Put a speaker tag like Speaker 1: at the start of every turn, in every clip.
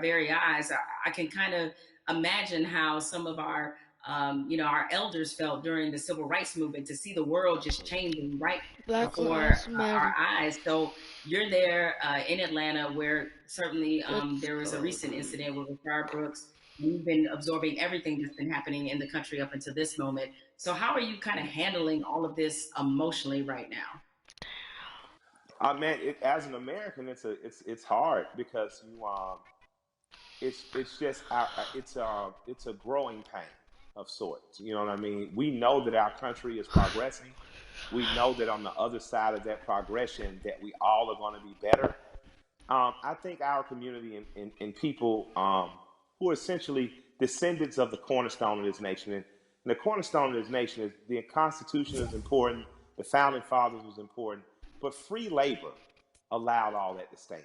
Speaker 1: very eyes, I can kind of imagine how some of our elders felt during the civil rights movement to see the world just changing right
Speaker 2: Black
Speaker 1: before
Speaker 2: Lives
Speaker 1: our
Speaker 2: Matter.
Speaker 1: eyes. So you're there in Atlanta, where certainly
Speaker 2: It's
Speaker 1: there was a recent incident with Rashard Brooks. You've been absorbing everything that's been happening in the country up until this moment. So how are you kind of handling all of this emotionally right now?
Speaker 3: Man, as an American, it's hard because it's just it's a growing pain of sorts. You know what I mean? We know that our country is progressing. We know that on the other side of that progression, that we all are going to be better. I think our community and people who are essentially descendants of the cornerstone of this nation, and the cornerstone of this nation is the Constitution is important, the founding fathers was important, but free labor allowed all that to stand.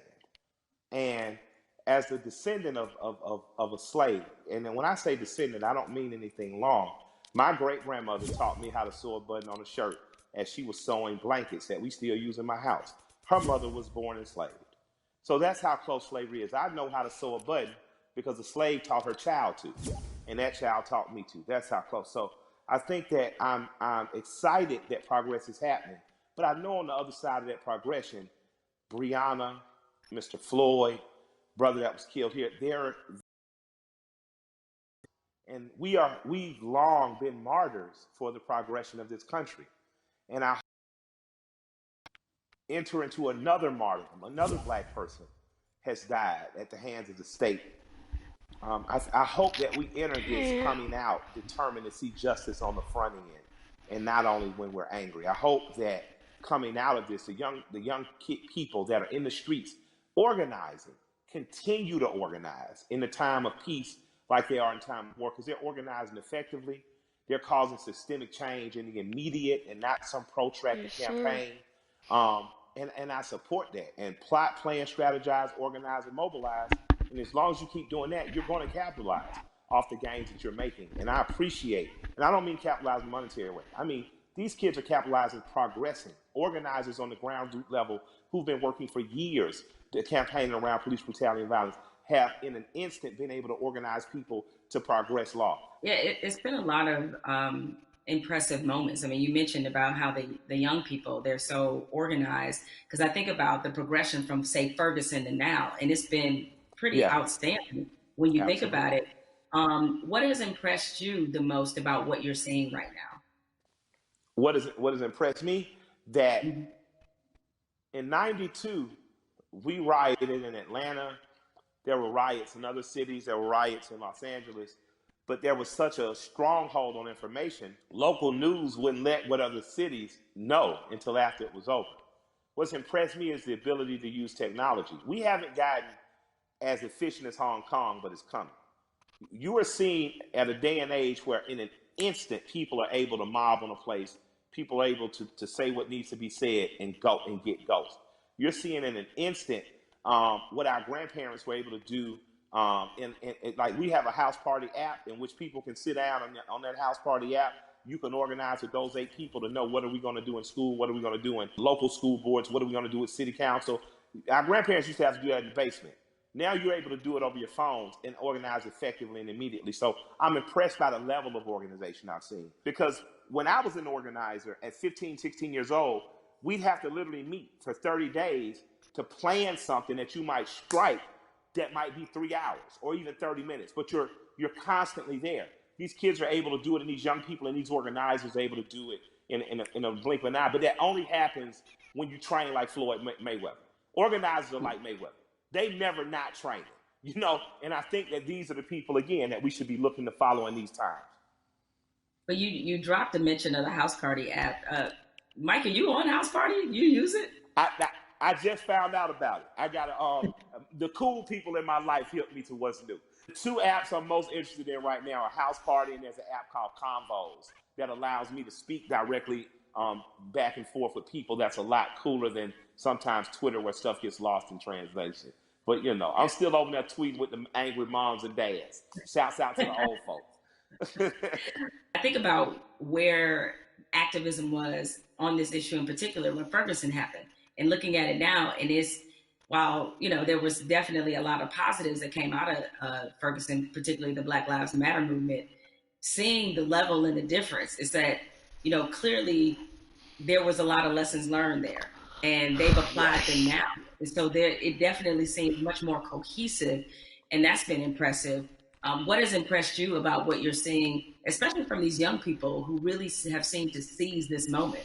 Speaker 3: And as the descendant of a slave, and then when I say descendant, I don't mean anything long. My great grandmother taught me how to sew a button on a shirt as she was sewing blankets that we still use in my house. Her mother was born enslaved. So that's how close slavery is. I know how to sew a button because a slave taught her child to, and that child taught me to. That's how close. So I think that I'm excited that progress is happening, but I know on the other side of that progression, Breonna, Mr. Floyd, brother that was killed here, there, and we've long been martyrs for the progression of this country. And I enter into another martyrdom. Another black person has died at the hands of the state. I hope that we enter this coming out determined to see justice on the front end, and not only when we're angry. I hope that coming out of this, the young people that are in the streets organizing continue to organize in the time of peace like they are in time of war, because they're organizing effectively. They're causing systemic change in the immediate and not some protracted
Speaker 2: yes, sir.
Speaker 3: campaign. And I support that. And plot, plan, strategize, organize, and mobilize. And as long as you keep doing that, you're going to capitalize off the gains that you're making. And I appreciate, and I don't mean capitalize in a monetary way. I mean, these kids are capitalizing, progressing. Organizers on the ground level who've been working for years, campaigning around police brutality and violence, have in an instant been able to organize people to progress law.
Speaker 1: Yeah, it's been a lot of impressive moments. I mean, you mentioned about how the young people, they're so organized. Because I think about the progression from, say, Ferguson to now, and it's been pretty
Speaker 3: Yeah,
Speaker 1: outstanding when you think about
Speaker 3: absolutely.
Speaker 1: it. What has impressed you the most about what you're seeing right
Speaker 3: What has impressed me that
Speaker 1: now?
Speaker 3: in '92 we rioted in Atlanta. There were riots in other cities. There were riots in Los Angeles. But there was such a stronghold on information. Local news wouldn't let what other cities know until after it was over. What's impressed me is the ability to use technology. We haven't gotten as efficient as Hong Kong, but it's coming. You are seeing at a day and age where in an instant people are able to mob on a place, people are able to say what needs to be said and go and get ghosts. You're seeing in an instant what our grandparents were able to do. Like we have a house party app in which people can sit down on that house party app. You can organize with those 8 people to know what are we going to do in school, what are we going to do in local school boards, what are we going to do with city council. Our grandparents used to have to do that in the basement. Now you're able to do it over your phones and organize effectively and immediately. So I'm impressed by the level of organization I've seen. Because when I was an organizer at 15, 16 years old, we'd have to literally meet for 30 days to plan something that you might strike that might be 3 hours or even 30 minutes, but you're constantly there. These kids are able to do it, and these young people and these organizers are able to do it in a blink of an eye. But that only happens when you train like Floyd Mayweather. Organizers are like Mayweather. They never not training, and I think that these are the people, again, that we should be looking to follow in these times.
Speaker 1: But you dropped a mention of the House Party app. Mike, are you on House Party? You use it?
Speaker 3: I just found out about it. I got the cool people in my life helped me to what's new. The two apps I'm most interested in right now are House Party, and there's an app called Convos that allows me to speak directly back and forth with people. That's a lot cooler than sometimes Twitter where stuff gets lost in translation. But I'm still over there tweeting with the angry moms and dads. Shouts out to the old folks.
Speaker 1: I think about where activism was on this issue in particular when Ferguson happened, and looking at it now, and while there was definitely a lot of positives that came out of Ferguson, particularly the Black Lives Matter movement, seeing the level and the difference is that clearly there was a lot of lessons learned there, and they've applied them
Speaker 3: Yes.
Speaker 1: now, and so there it definitely seems much more cohesive, and that's been impressive. What has impressed you about what you're seeing, especially from these young people who really have seemed to seize this moment?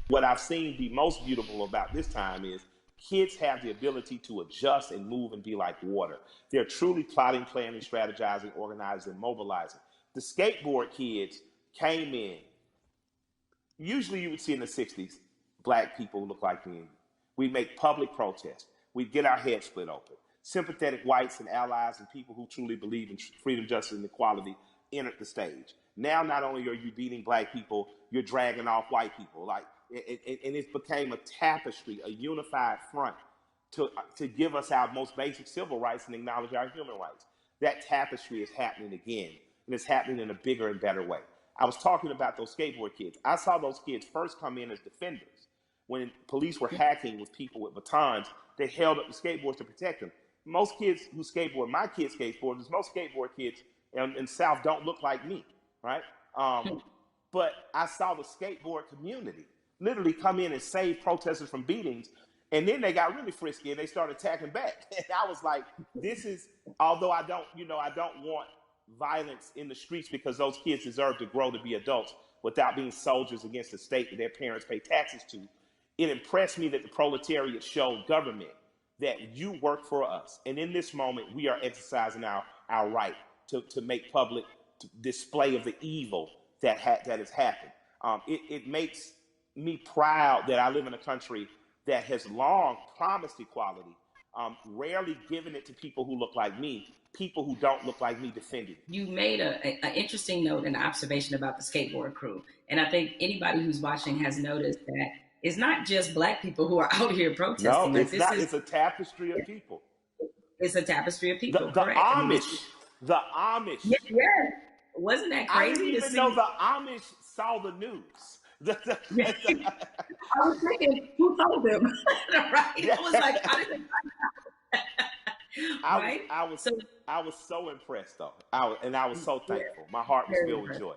Speaker 3: What I've seen be most beautiful about this time is kids have the ability to adjust and move and be like water. They're truly plotting, planning, strategizing, organizing, and mobilizing. The skateboard kids came in. Usually you would see in the 60s, black people look like me. We make public protests. We get our heads split open. Sympathetic whites and allies and people who truly believe in freedom, justice, and equality entered the stage. Now, not only are you beating black people, you're dragging off white people. And it became a tapestry, a unified front to give us our most basic civil rights and acknowledge our human rights. That tapestry is happening again, and it's happening in a bigger and better way. I was talking about those skateboard kids. I saw those kids first come in as defenders. When police were hacking with people with batons, they held up the skateboards to protect them. Most kids who skateboard, my kids skateboard, most skateboard kids in South don't look like me, right? But I saw the skateboard community literally come in and save protesters from beatings. And then they got really frisky and they started attacking back. And I was like, this is, although I don't want violence in the streets because those kids deserve to grow to be adults without being soldiers against the state that their parents pay taxes to. It impressed me that the proletariat showed government that you work for us. And in this moment, we are exercising our right to make public display of the evil that has happened. It makes me proud that I live in a country that has long promised equality, rarely given it to people who look like me. People who don't look like me defending it.
Speaker 1: You made an interesting note and observation about the skateboard crew. And I think anybody who's watching has noticed that it's not just black people who are out here
Speaker 3: No,
Speaker 1: protesting. Like
Speaker 3: it's
Speaker 1: this
Speaker 3: not.
Speaker 1: is
Speaker 3: It's a tapestry of people.
Speaker 1: it's a tapestry of
Speaker 3: The,
Speaker 1: people,
Speaker 3: the
Speaker 1: correct? I mean,
Speaker 3: Amish, the Amish.
Speaker 1: yeah, yeah. Wasn't that
Speaker 3: I didn't
Speaker 1: crazy to
Speaker 3: even know
Speaker 1: see?
Speaker 3: the Amish saw the news.
Speaker 1: Yeah. I was thinking, who told them? Right? I was like, how did they
Speaker 3: I was,
Speaker 1: right?
Speaker 3: I was,
Speaker 1: So
Speaker 3: I was so impressed though. I was so
Speaker 1: yeah,
Speaker 3: thankful. My heart was
Speaker 1: very
Speaker 3: filled with
Speaker 1: impressive.
Speaker 3: joy.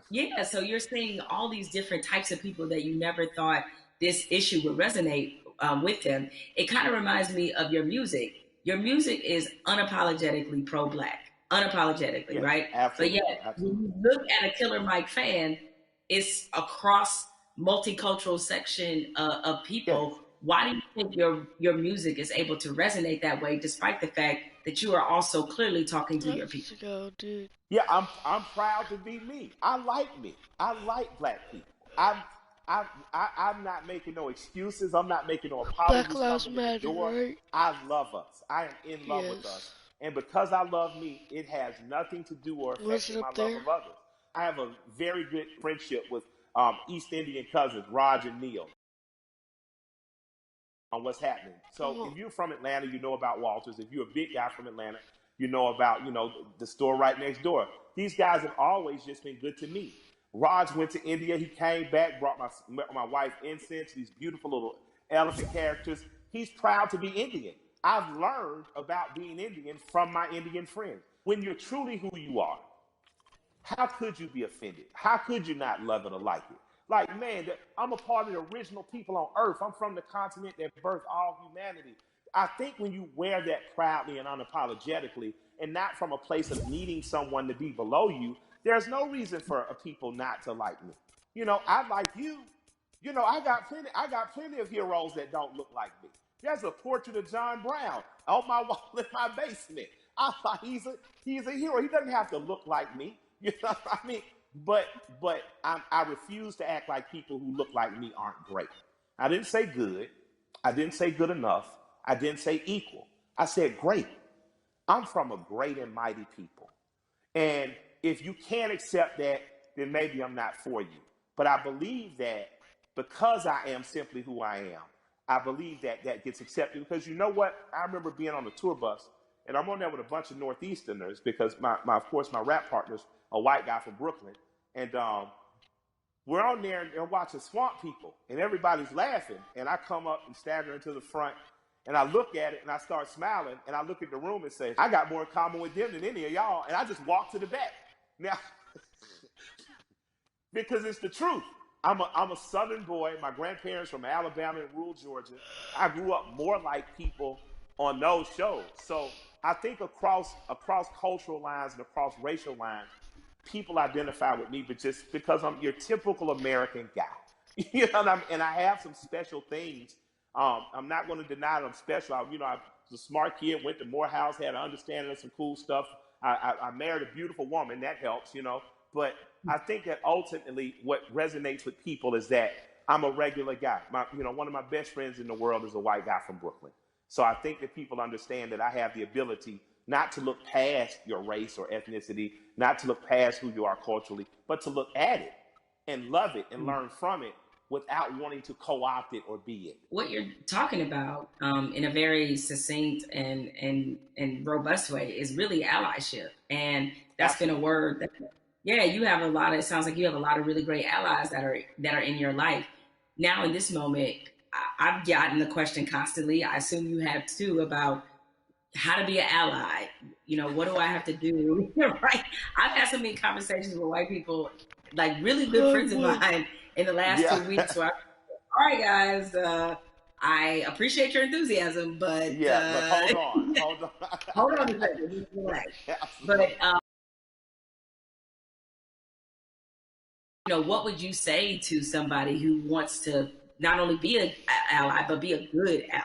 Speaker 1: Yeah, so you're seeing all these different types of people that you never thought this issue would resonate with them. It kind of reminds me of your music. Your music is unapologetically pro-black, unapologetically,
Speaker 3: Yes,
Speaker 1: right? But
Speaker 3: absolutely,
Speaker 1: yet, when
Speaker 3: absolutely.
Speaker 1: you look at a Killer Mike fan, it's across multicultural section of
Speaker 3: Yes.
Speaker 1: people. Why do you think your music is able to resonate that way, despite the fact that you are also clearly talking to your
Speaker 2: Let's
Speaker 1: people?
Speaker 2: go, dude.
Speaker 3: Yeah, I'm proud to be me. I like me. I like black people. I'm not making no excuses. I'm not making no
Speaker 2: Black
Speaker 3: apologies
Speaker 2: Lives
Speaker 3: coming in the
Speaker 2: Matter,
Speaker 3: door.
Speaker 2: right?
Speaker 3: I love us. I am in love with us.
Speaker 2: Yes.
Speaker 3: And because I love me, it has nothing to do or
Speaker 2: Was
Speaker 3: affecting
Speaker 2: it
Speaker 3: my
Speaker 2: up
Speaker 3: love
Speaker 2: there?
Speaker 3: of others. I have a very good friendship with East Indian cousins, Raj and Neil, on what's happening. So
Speaker 2: Oh,
Speaker 3: if you're from Atlanta, you know about Walters. If you're a big guy from Atlanta, you know about, the store right next door. These guys have always just been good to me. Raj went to India. He came back, brought my wife incense, these beautiful little elephant characters. He's proud to be Indian. I've learned about being Indian from my Indian friends. When you're truly who you are, how could you be offended? How could you not love it or like it? Like, man, I'm a part of the original people on earth. I'm from the continent that birthed all humanity. I think when you wear that proudly and unapologetically, and not from a place of needing someone to be below you, there's no reason for a people not to like me. I like you. I got plenty of heroes that don't look like me. There's a portrait of John Brown on my wall in my basement. I thought he's a hero. He doesn't have to look like me. You know what I mean? But I refuse to act like people who look like me aren't great. I didn't say good. I didn't say good enough. I didn't say equal. I said great. I'm from a great and mighty people. And if you can't accept that, then maybe I'm not for you. But I believe that because I am simply who I am, I believe that that gets accepted. Because you know what? I remember being on a tour bus, and I'm on there with a bunch of Northeasterners because of course, my rap partner's a white guy from Brooklyn. And we're on there and watching Swamp People, and everybody's laughing. And I come up and stagger into the front, And I look at it and I start smiling and I look at the room and say, I got more in common with them than any of y'all. And I just walk to the back. Now, because it's the truth. I'm a Southern boy. My grandparents from Alabama and rural Georgia. I grew up more like people on those shows. So I think across cultural lines and across racial lines, people identify with me, but just because I'm your typical American guy. You know what I mean? And I have some special things. I'm not going to deny that I'm special. I was a smart kid, went to Morehouse, had an understanding of some cool stuff. I married a beautiful woman. That helps, But I think that ultimately what resonates with people is that I'm a regular guy. One of my best friends in the world is a white guy from Brooklyn. So I think that people understand that I have the ability not to look past your race or ethnicity, not to look past who you are culturally, but to look at it and love it and learn from it without wanting to co-opt it or be it.
Speaker 1: What you're talking about in a very succinct and robust way is really allyship. And that's been a word that, you have it sounds like you have a lot of really great allies that are in your life. Now in this moment, I've gotten the question constantly, I assume you have too, about how to be an ally. What do I have to do? Right? I've had so many conversations with white people, like really good friends of mine in the last 2 weeks. Where all right, guys, I appreciate your enthusiasm, but
Speaker 3: but hold on
Speaker 1: a second. But what would you say to somebody who wants to not only be an ally but be a good ally?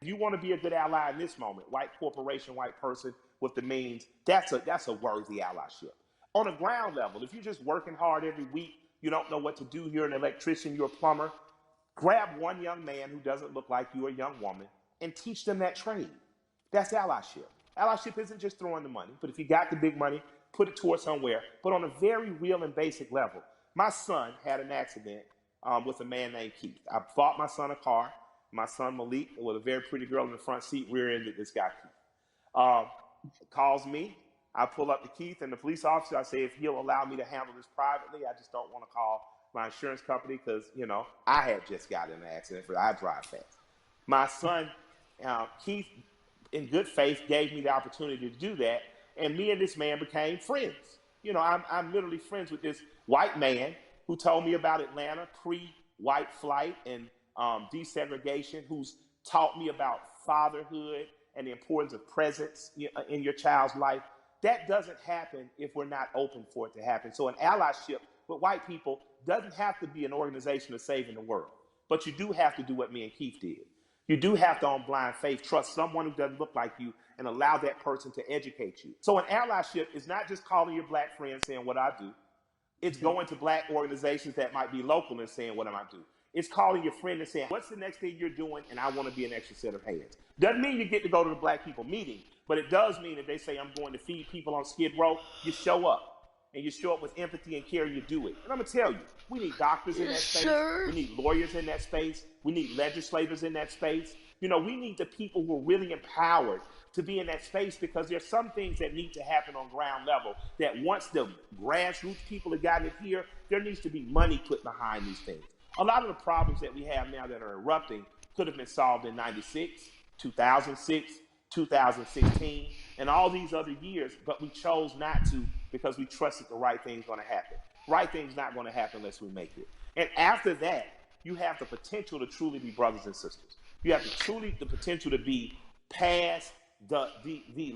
Speaker 3: If you want to be a good ally in this moment, white corporation, white person with the means, that's a worthy allyship. On a ground level, if you're just working hard every week, you don't know what to do, you're an electrician, you're a plumber, grab one young man who doesn't look like you, a young woman, and teach them that trade. That's allyship. Allyship isn't just throwing the money, but if you got the big money, put it towards somewhere. But on a very real and basic level, my son had an accident with a man named Keith. I bought my son a car. My son Malik, with a very pretty girl in the front seat, rear-ended this guy Keith. Calls me. I pull up to Keith and the police officer. I say, if he'll allow me to handle this privately, I just don't want to call my insurance company because, I had just got in an accident. I drive fast. My son, Keith, in good faith, gave me the opportunity to do that. And me and this man became friends. I'm literally friends with this white man who told me about Atlanta pre-white flight and desegregation, who's taught me about fatherhood and the importance of presence in your child's life. That doesn't happen if we're not open for it to happen. So an allyship with white people doesn't have to be an organization of saving the world. But you do have to do what me and Keith did. You do have to, on blind faith, trust someone who doesn't look like you and allow that person to educate you. So an allyship is not just calling your black friend saying what I do. It's going to black organizations that might be local and saying what am I do. It's calling your friend and saying, what's the next thing you're doing? And I want to be an extra set of hands. Doesn't mean you get to go to the black people meeting, but it does mean if they say I'm going to feed people on Skid Row, you show up. And you show up with empathy and care, you do it. And I'm going to tell you, we need doctors in that space. We need lawyers in that space. We need legislators in that space. We need the people who are really empowered to be in that space because there's some things that need to happen on ground level that once the grassroots people have gotten it here, there needs to be money put behind these things. A lot of the problems that we have now that are erupting could have been solved in 96, 2006, 2016, and all these other years, but we chose not to because we trusted the right thing's going to happen. Right thing's not going to happen unless we make it. And after that, you have the potential to truly be brothers and sisters. You have the potential to be past the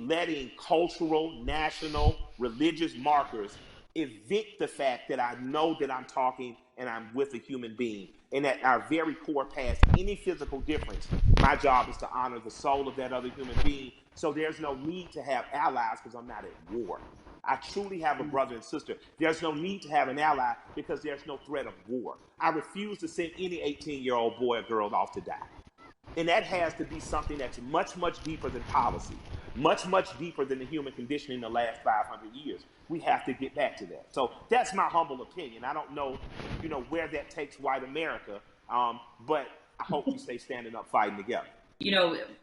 Speaker 3: letting cultural, national, religious markers evict the fact that I know that I'm talking and I'm with a human being, and at our very core, past any physical difference, my job is to honor the soul of that other human being. So there's no need to have allies because I'm not at war. I truly have a brother and sister. There's no need to have an ally because there's no threat of war. I refuse to send any 18-year-old boy or girl off to die. And that has to be something that's much, much deeper than policy, much, much deeper than the human condition in the last 500 years. We have to get back to that. So that's my humble opinion. I don't know, where that takes white America, but I hope we stay standing up, fighting together.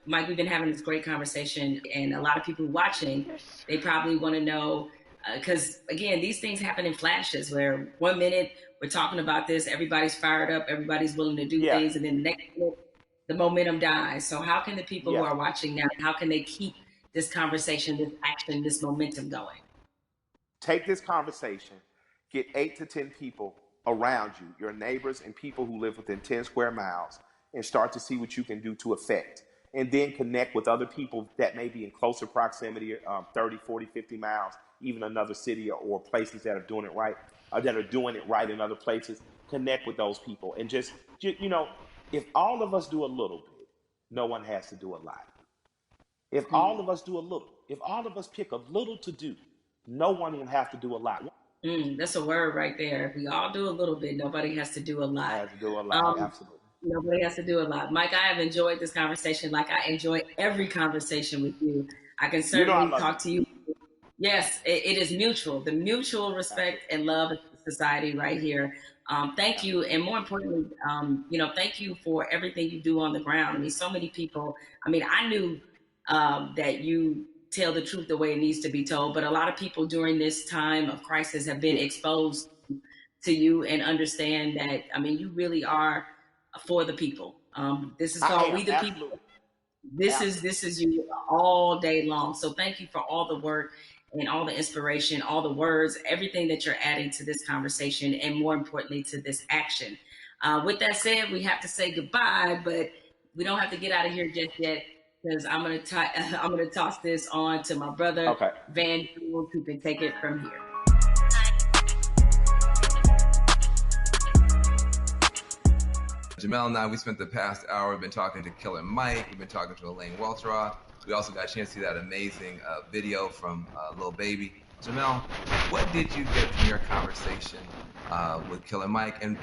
Speaker 1: Mike, we've been having this great conversation, and a lot of people watching, they probably want to know, because, again, these things happen in flashes where 1 minute we're talking about this, everybody's fired up, everybody's willing to do things, and then the next minute, the momentum dies. So how can the people who
Speaker 3: Yeah.
Speaker 1: are watching now, how can they keep this conversation, this action, this momentum going?
Speaker 3: Take this conversation, get 8 to 10 people around you, your neighbors and people who live within 10 square miles, and start to see what you can do to affect. And then connect with other people that may be in closer proximity, 30, 40, 50 miles, even another city or places that are doing it right, or that are doing it right in other places. Connect with those people and just if all of us do a little bit, no one has to do a lot. If all of us do a little, if all of us pick a little to do, no one will have to do a lot.
Speaker 1: That's a word right there. If we all do a little bit, nobody has to do a lot.
Speaker 3: Has to do a lot,
Speaker 1: Um,
Speaker 3: absolutely.
Speaker 1: Nobody has to do a lot. Mike, I have enjoyed this conversation like I enjoy every conversation with you. I can
Speaker 3: You know I
Speaker 1: certainly
Speaker 3: love
Speaker 1: talk
Speaker 3: you.
Speaker 1: to you. Yes, it is mutual. The mutual respect
Speaker 3: Absolutely.
Speaker 1: and love of society right here. Thank you, and more importantly, thank you for everything you do on the ground. I mean, so many people. I mean, I knew that you tell the truth the way it needs to be told, but a lot of people during this time of crisis have been
Speaker 3: Yeah.
Speaker 1: exposed to you and understand that. I mean, you really are for the people. This is
Speaker 3: I
Speaker 1: called
Speaker 3: am,
Speaker 1: We the People.
Speaker 3: absolutely. Absolutely.
Speaker 1: This is you all day long. So thank you for all the work and all the inspiration, all the words, everything that you're adding to this conversation, and more importantly to this action. With that said, we have to say goodbye, but we don't have to get out of here just yet because I'm gonna toss this on to my brother
Speaker 3: Okay.
Speaker 1: Van Jules, who can take it from here.
Speaker 2: Jamel and I, we spent the past hour, we've been talking to Killer Mike, we've been talking to Elaine Welteroth. We also got a chance to see that amazing video from Lil Baby. Jamel, what did you get from your conversation with Killer Mike? And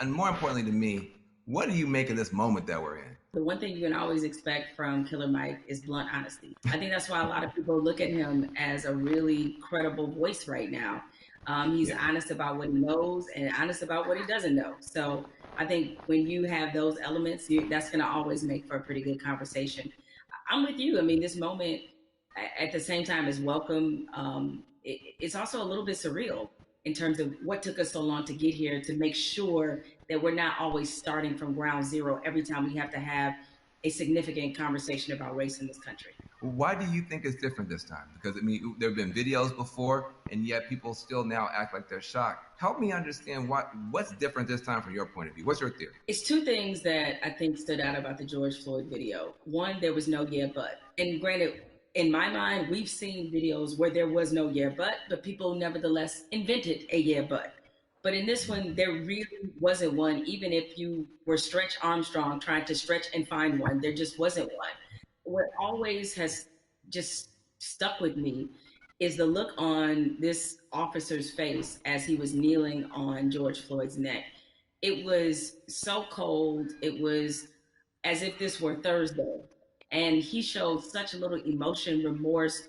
Speaker 2: more importantly to me, what do you make of this moment that we're in?
Speaker 1: The one thing you can always expect from Killer Mike is blunt honesty. I think that's why a lot of people look at him as a really credible voice right now. He's honest about what he knows and honest about what he doesn't know. So I think when you have those elements, that's going to always make for a pretty good conversation. I'm with you. I mean, this moment at the same time is welcome. It's also a little bit surreal in terms of what took us so long to get here to make sure that we're not always starting from ground zero every time we have to have a significant conversation about race in this country.
Speaker 2: Why do you think it's different this time? Because, I mean, there have been videos before, and yet people still now act like they're shocked. Help me understand what's different this time from your point of view. What's your theory?
Speaker 1: It's two things that I think stood out about the George Floyd video. One, there was no yeah, but. And granted, in my mind, we've seen videos where there was no yeah, but people nevertheless invented a yeah, but. But in this one, there really wasn't one, even if you were Stretch Armstrong trying to stretch and find one, there just wasn't one. What always has just stuck with me is the look on this officer's face as he was kneeling on George Floyd's neck. It was so cold. It was as if this were Thursday. And he showed such a little emotion, remorse,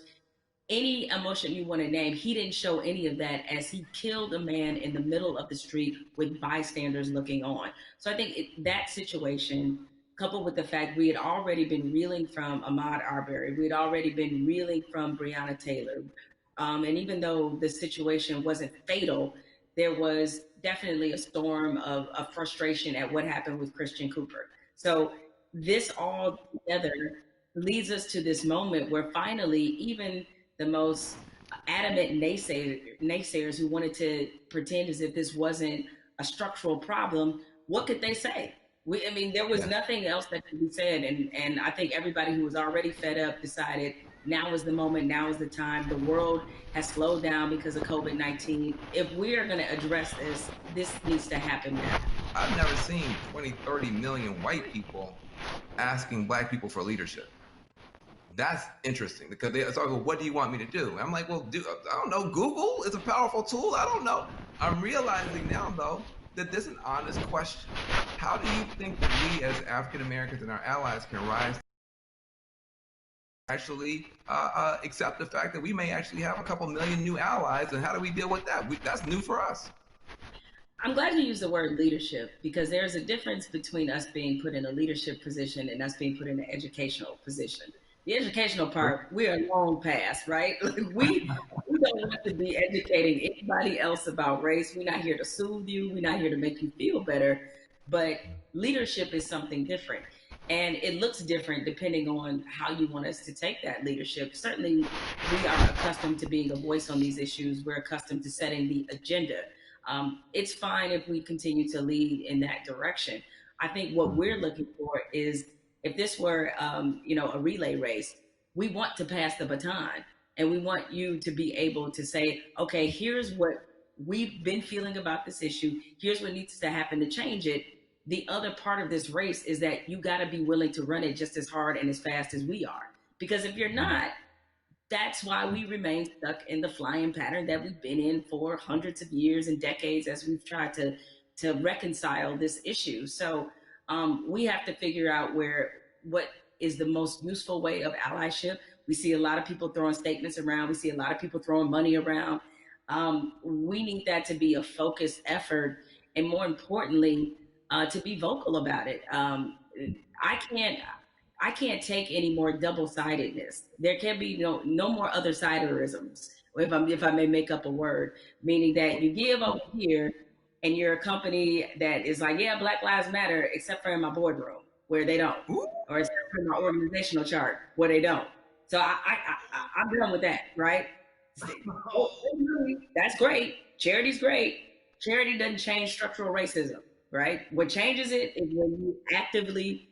Speaker 1: any emotion you want to name. He didn't show any of that as he killed a man in the middle of the street with bystanders looking on. So I think that situation, coupled with the fact we had already been reeling from Ahmaud Arbery, we had already been reeling from Breonna Taylor. And even though the situation wasn't fatal, there was definitely a storm of frustration at what happened with Christian Cooper. So this all together leads us to this moment where finally, even the most adamant naysayers who wanted to pretend as if this wasn't a structural problem, what could they say? I mean, there was nothing else that could be said. And I think everybody who was already fed up decided now is the moment, now is the time. The world has slowed down because of COVID-19. If we are going to address this needs to happen now.
Speaker 2: I've never seen 20, 30 million white people asking black people for leadership. That's interesting because they start, well, what do you want me to do? And I'm like, well, I don't know. Google is a powerful tool. I don't know. I'm realizing now, though, that this is an honest question. How do you think that we as African Americans and our allies can rise to actually accept the fact that we may actually have a couple million new allies, and how do we deal with that? That's new for us.
Speaker 1: I'm glad you used the word leadership because there's a difference between us being put in a leadership position and us being put in an educational position. The educational part, we are long past, right? We don't want to be educating anybody else about race. We're not here to soothe you. We're not here to make you feel better. But leadership is something different. And it looks different depending on how you want us to take that leadership. Certainly, we are accustomed to being a voice on these issues. We're accustomed to setting the agenda. It's fine if we continue to lead in that direction. I think what we're looking for is if this were, a relay race, we want to pass the baton, and we want you to be able to say, okay, here's what we've been feeling about this issue. Here's what needs to happen to change it. The other part of this race is that you got to be willing to run it just as hard and as fast as we are. Because if you're not, that's why we remain stuck in the flying pattern that we've been in for hundreds of years and decades as we've tried to reconcile this issue. So we have to figure out what is the most useful way of allyship. We see a lot of people throwing statements around. We see a lot of people throwing money around. We need that to be a focused effort, and more importantly, to be vocal about it. I can't take any more double-sidedness. There can be no more other siderisms. If I may make up a word, meaning that you give over here and you're a company that is like, yeah, Black Lives Matter, except for in my boardroom where they don't, or except for my organizational chart where they don't. So I'm done with that, right? That's great. Charity's great. Charity doesn't change structural racism, right? What changes it is when you actively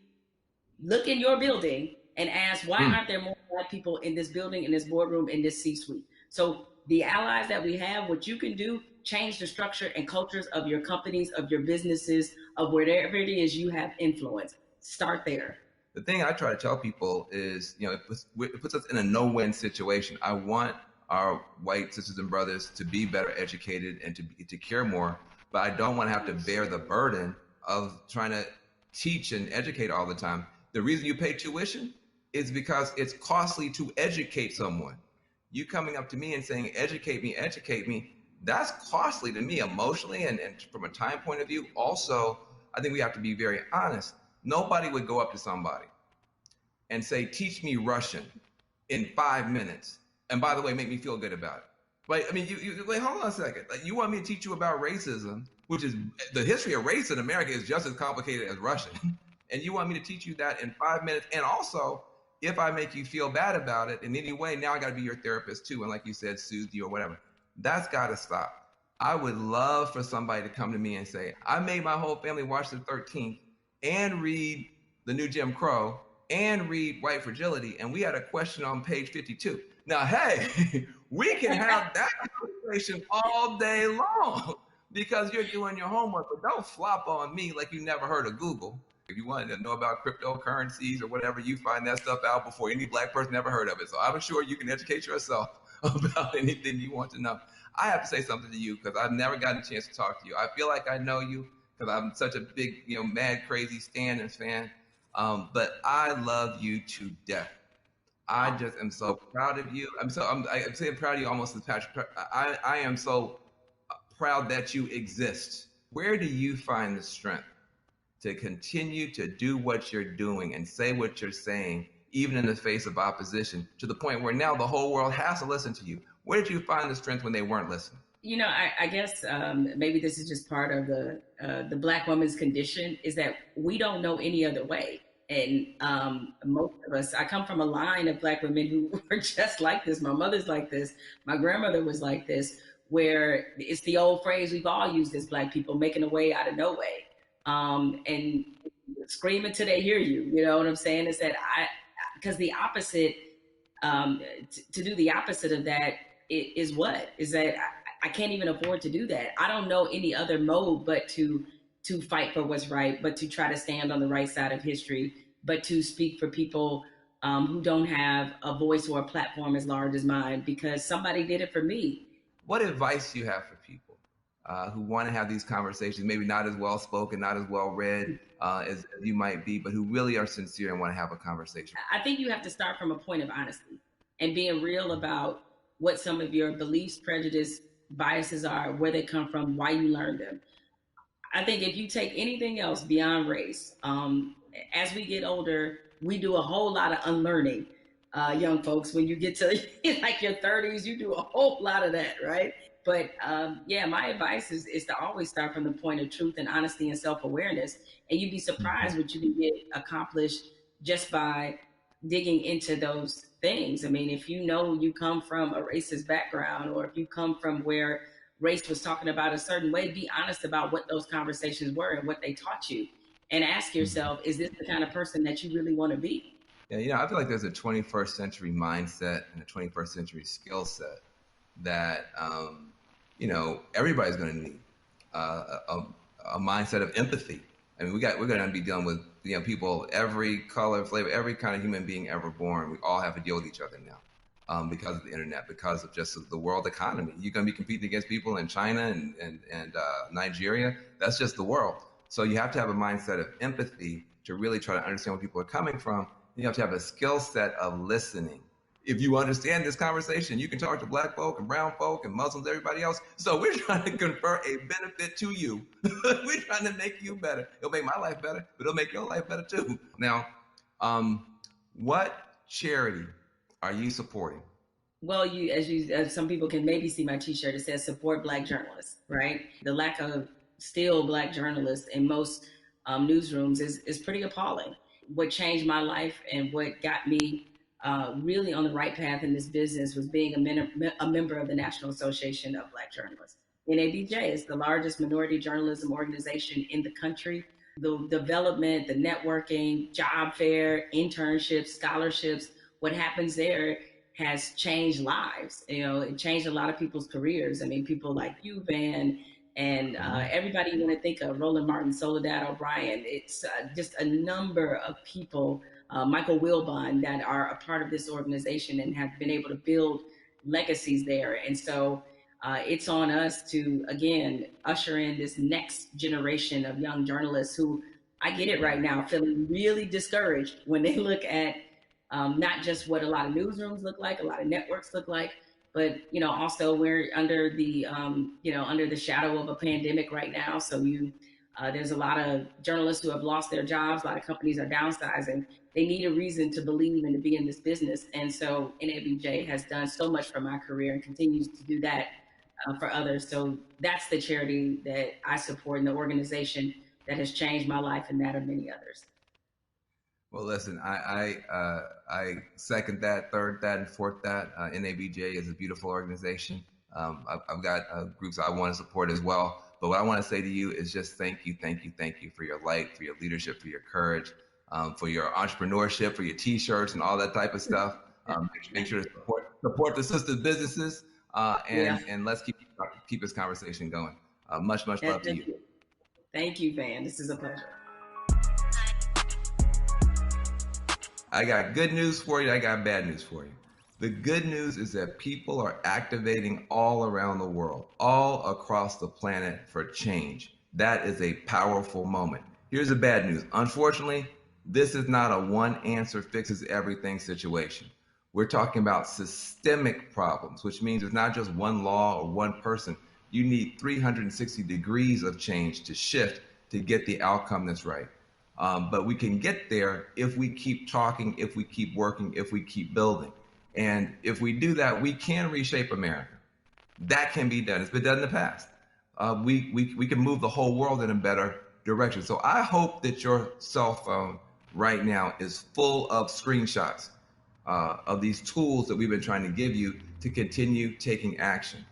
Speaker 1: look in your building and ask, why aren't there more Black people in this building, in this boardroom, in this C-suite? So the allies that we have, what you can do, change the structure and cultures of your companies, of your businesses, of wherever it is you have influence. Start there.
Speaker 2: The thing I try to tell people is, it puts us in a no-win situation. I want our white sisters and brothers to be better educated and to care more, but I don't want to have to bear the burden of trying to teach and educate all the time. The reason you pay tuition is because it's costly to educate someone. You coming up to me and saying, educate me, that's costly to me emotionally and from a time point of view. Also, I think we have to be very honest. Nobody would go up to somebody and say, teach me Russian in 5 minutes. And by the way, make me feel good about it. Like, I mean, you wait, hold on a second. Like, you want me to teach you about racism, which is the history of race in America is just as complicated as Russian. And you want me to teach you that in 5 minutes. And also, if I make you feel bad about it in any way, now I got to be your therapist too. And like you said, soothe you or whatever. That's got to stop. I would love for somebody to come to me and say, I made my whole family watch the 13th and read The New Jim Crow and read White Fragility. And we had a question on page 52. Now, hey, we can have that conversation all day long because you're doing your homework, but don't flop on me like you never heard of Google. If you wanted to know about cryptocurrencies or whatever, you find that stuff out before any Black person ever heard of it. So I'm sure you can educate yourself about anything you want to know. I have to say something to you because I've never gotten a chance to talk to you. I feel like I know you because I'm such a big, mad, crazy Stan and fan. But I love you to death. I just am so proud of you. I'm saying proud of you almost as Patrick. I am so proud that you exist. Where do you find the strength to continue to do what you're doing and say what you're saying, even in the face of opposition, to the point where now the whole world has to listen to you? Where did you find the strength when they weren't listening?
Speaker 1: I guess maybe this is just part of the Black woman's condition, is that we don't know any other way. And most of us, I come from a line of Black women who were just like this. My mother's like this. My grandmother was like this, where it's the old phrase we've all used as Black people, making a way out of no way. And scream until they hear you. You know what I'm saying? Is that because the opposite, to do the opposite of that is what? Is that I can't even afford to do that. I don't know any other mode but to fight for what's right, but to try to stand on the right side of history, but to speak for people who don't have a voice or a platform as large as mine, because somebody did it for me.
Speaker 2: What advice do you have for people who want to have these conversations, maybe not as well spoken, not as well read as you might be, but who really are sincere and want to have a conversation?
Speaker 1: I think you have to start from a point of honesty and being real about what some of your beliefs, prejudice, biases are, where they come from, why you learned them. I think if you take anything else beyond race, as we get older, we do a whole lot of unlearning. Young folks, when you get to like your 30s, you do a whole lot of that, right? But yeah, my advice is to always start from the point of truth and honesty and self awareness. And you'd be surprised what you can get accomplished just by digging into those things. I mean, if you know you come from a racist background, or if you come from where race was talking about a certain way, be honest about what those conversations were and what they taught you. And ask yourself, is this the kind of person that you really want to be?
Speaker 2: Yeah, I feel like there's a 21st century mindset and a 21st century skill set that everybody's going to need a mindset of empathy. I mean, we're going to be dealing with people, every color, flavor, every kind of human being ever born. We all have to deal with each other now. Because of the internet, because of just the world economy. You're going to be competing against people in China and Nigeria. That's just the world. So you have to have a mindset of empathy to really try to understand where people are coming from. You have to have a skill set of listening. If you understand this conversation, you can talk to black folk and brown folk and Muslims, everybody else. So we're trying to confer a benefit to you. We're trying to make you better. It'll make my life better, but it'll make your life better too. Now, what charity are you supporting?
Speaker 1: Well, as some people can maybe see my T-shirt, it says "Support Black Journalists." Right, the lack of still Black journalists in most newsrooms is pretty appalling. What changed my life and what got me really on the right path in this business was being a member of the National Association of Black Journalists. NABJ is the largest minority journalism organization in the country. The development, the networking, job fair, internships, scholarships, what happens there has changed lives. It changed a lot of people's careers. I mean, people like you, Van, and everybody you want to think of, Roland Martin, Soledad O'Brien. It's just a number of people, Michael Wilbon, that are a part of this organization and have been able to build legacies there. And so it's on us to, again, usher in this next generation of young journalists who, I get it right now, feeling really discouraged when they look at not just what a lot of newsrooms look like, a lot of networks look like, but also we're under the under the shadow of a pandemic right now. So there's a lot of journalists who have lost their jobs. A lot of companies are downsizing. They need a reason to believe and to be in this business. And so NABJ has done so much for my career and continues to do that for others. So that's the charity that I support and the organization that has changed my life and that of many others.
Speaker 2: Well, listen, I second that, third that, and fourth that. NABJ is a beautiful organization. I've got groups I want to support as well. But what I want to say to you is just thank you for your light, for your leadership, for your courage, for your entrepreneurship, for your T-shirts and all that type of stuff. Make sure to support the sister businesses, and let's keep this conversation going. Much love to you.
Speaker 1: Thank you, Van. This is a pleasure.
Speaker 2: I got good news for you. I got bad news for you. The good news is that people are activating all around the world, all across the planet for change. That is a powerful moment. Here's the bad news. Unfortunately, this is not a one answer fixes everything situation. We're talking about systemic problems, which means it's not just one law or one person. You need 360 degrees of change to shift to get the outcome that's right. But we can get there if we keep talking, if we keep working, if we keep building. And if we do that, we can reshape America. That can be done. It's been done in the past. We can move the whole world in a better direction. So I hope that your cell phone right now is full of screenshots of these tools that we've been trying to give you to continue taking action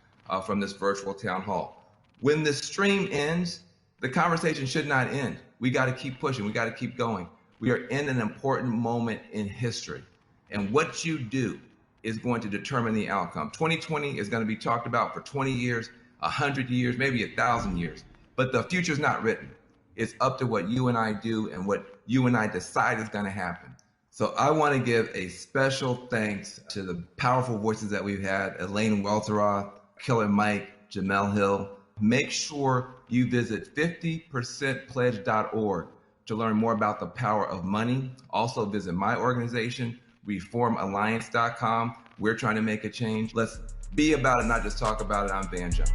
Speaker 2: from this virtual town hall. When the stream ends, the conversation should not end. We got to keep pushing. We got to keep going. We are in an important moment in history. And what you do is going to determine the outcome. 2020 is going to be talked about for 20 years, 100 years, maybe 1,000 years. But the future's not written. It's up to what you and I do and what you and I decide is going to happen. So I want to give a special thanks to the powerful voices that we've had, Elaine Welteroth, Killer Mike, Jamel Hill. Make sure you visit 50percentpledge.org to learn more about the power of money. Also visit my organization, reformalliance.com. We're trying to make a change. Let's be about it, not just talk about it. I'm Van Jones.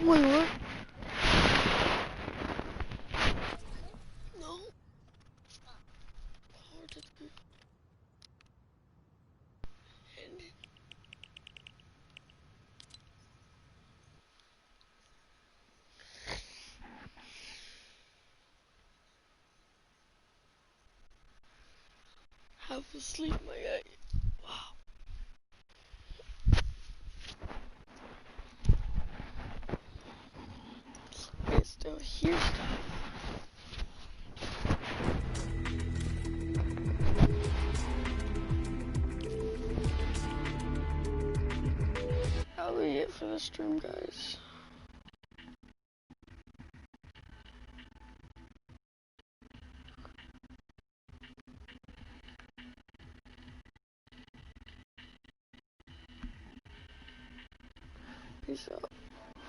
Speaker 4: Wait, what? No. Half asleep, my guy. Wow. I still hear stuff. That'll be it for the stream, guys.